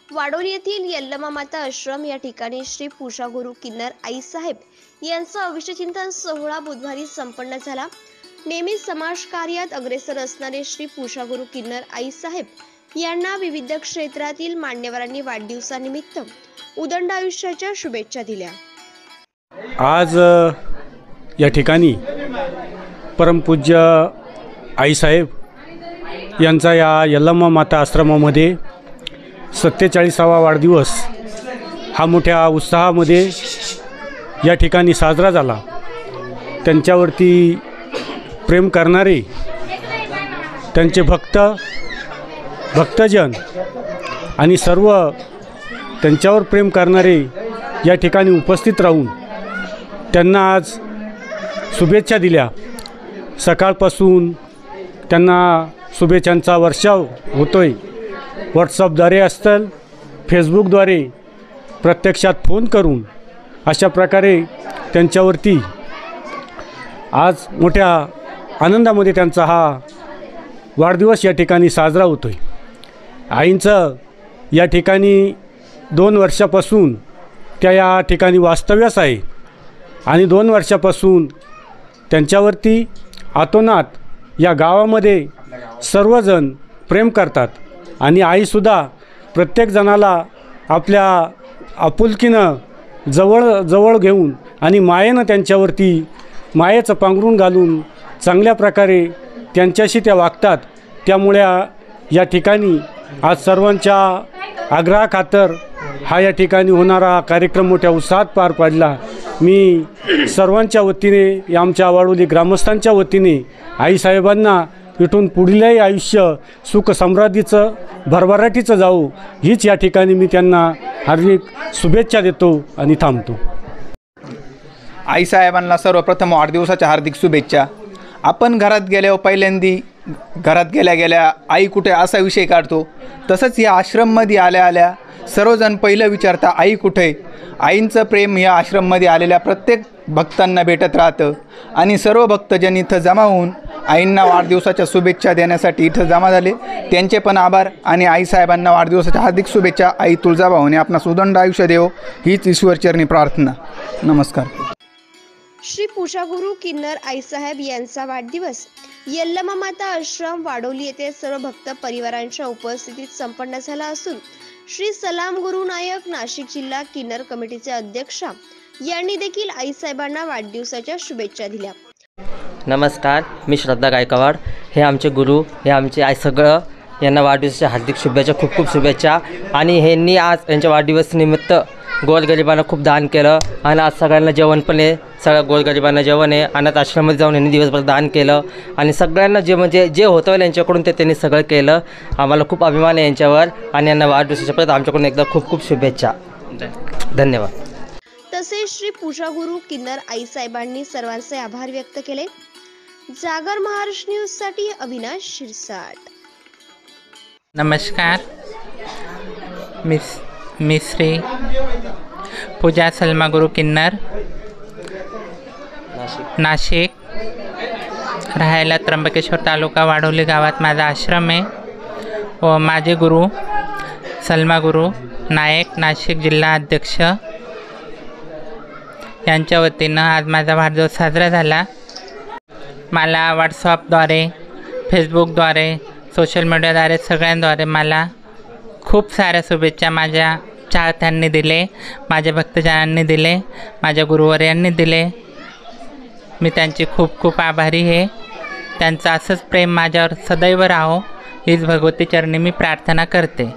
वाडोली येथील यल्लमा माता आश्रम या ठिकाणी श्री पूजा गुरु किन्नर आई साहेब यांचा अविष्टचिंतन सोहळा बुधवारी संपन्न झाला। नेहमी समाज कार्यात अग्रेसर असणारे श्री पूजा गुरु किन्नर आई साहेब यांना विविध क्षेत्रातील मान्यवरांनी वाढदिवसानिमित्त उदंड आयुष्याच्या शुभेच्छा दिल्या। आज या ठिकाणी परमपूज्य आई साहेब यांचा या यल्लमा माता आश्रमामध्ये 47वा वाढदिवस हा मोठ्या उत्साहामध्ये या ठिकाणी साजरा झाला। त्यांच्यावरती प्रेम करणारे त्यांचे भक्तजन आणि सर्व त्यांच्यावर प्रेम करणारे या ठिकाणी उपस्थित राहून त्यांना आज शुभेच्छा दिल्या। सकाळपासून त्यांना शुभेच्छांचा वर्षाव होतोय। व्हॉट्सअपद्वारे असतील, फेसबुकद्वारे, प्रत्यक्षात फोन करून अशा प्रकारे त्यांच्यावरती आज मोठ्या आनंदामध्ये त्यांचा हा वाढदिवस या ठिकाणी साजरा होतोय। आईंचं या ठिकाणी 2 वर्षापासून त्या या ठिकाणी वास्तव्यास आहे आणि 2 वर्षापासून त्यांच्यावरती आतोनात या गावामध्ये सर्वजण प्रेम करतात आणि आईसुद्धा प्रत्येक जणाला आपल्या आपुलकीनं जवळ घेऊन आणि मायेनं त्यांच्यावरती मायेचं पांघरून घालून चांगल्या प्रकारे त्यांच्याशी त्या वागतात। त्यामुळे या ठिकाणी आज सर्वांच्या आग्रहाखातर हा या ठिकाणी होणारा कार्यक्रम मोठ्या उत्साहात पार पडला। मी सर्वांच्या वतीने, आमच्या वाडोली ग्रामस्थांच्या वतीने आईसाहेबांना इथून पुढीलही आयुष्य सुख समृद्धीचं भरभराटीचं जावो हीच या ठिकाणी मी त्यांना हार्दिक शुभेच्छा देतो आणि थांबतो। आईसाहेबांना सर्वप्रथम वाढदिवसाच्या हार्दिक शुभेच्छा। आपण घरात गेल्यावर पहिल्यांदी घरात गेल्या आई कुठे असा विषय काढतो, तसंच या आश्रममध्ये आल्या सर्वजण पहिलं विचारता आई कुठे। आईंचं प्रेम या आश्रममध्ये आलेल्या प्रत्येक भक्तांना भेटत राहतं आणि सर्व भक्तजन इथं जमा होऊन आईंना वाढदिवसाच्या शुभेच्छा देण्यासाठी इथं जमा झाले। त्यांचे पण आभार आणि आईसाहेबांना वाढदिवसाच्या हार्दिक शुभेच्छा। आई तुळजाभवानी आपणास उदंड आयुष्य देवो हीच ईश्वरचरणी प्रार्थना। नमस्कार। श्री पूजा गुरु किन्नर आई साहेब यांचा वाढदिवस यल्लमा माता आश्रम वाडोली येथे सर्व भक्त परिवारांच्या उपस्थितीत संपन्न झाला असून श्री सलाम गुरु नायक नाशिक जिल्हा किन्नर कमिटीचे अध्यक्ष यांनी देखील आई साहेबांना वाढदिवसाच्या शुभेच्छा दिल्या। नमस्कार, मी श्रद्धा गायकवाड। हे आमचे गुरु, हे आमचे आई, सगळं यांना वाढदिवसाच्या हार्दिक शुभेच्छा, खूप खूप शुभेच्छा। आणि ह्यांनी आज यांच्या वाढदिवसानिमित्त गोरगरिबांना खूप दान केलं आणि आज सगळ्यांना जेवण पण आहे, सगळ्या गोरगरिबांना जेवण आहे। अनाथ आश्रमामध्ये जाऊन यांनी दिवसभर दान केलं आणि सगळ्यांना जे होतं यांच्याकडून ते त्यांनी सगळं केलं। आम्हाला खूप अभिमान आहे यांच्यावर आणि यांना वाढदिवसाच्या परत आमच्याकडून एकदा खूप खूप शुभेच्छा। धन्यवाद। तसेच श्री पूजा गुरु किन्नर आई साहेबांनी सर्वांचे आभार व्यक्त केले। जागर महाराष्ट्र न्यूज साठी अविनाश शिरसाट। नमस्कार, मी श्री पूजा सलमा गुरु किन्नर, नाशिक, राहायला त्र्यंबकेश्वर तालुका वाडोली गावात माझा आश्रम आहे व माझे गुरु सलमा गुरु नायक नाशिक जिल्हा अध्यक्ष यांच्या वतीनं आज माझा वाढदिवस साजरा झाला। मला व्हॉट्सअपद्वारे, फेसबुकद्वारे, सोशल मीडियाद्वारे सगळ्यांद्वारे मला खूप साऱ्या शुभेच्छा माझ्या चाहत्यांनी दिले, माझ्या भक्तजनांनी दिले, माझ्या गुरुवर्यांनी दिले। मी त्यांची खूप खूप आभारी आहे। त्यांचं असंच प्रेम माझ्यावर सदैव राहो हीच भगवती चरणी मी प्रार्थना करते।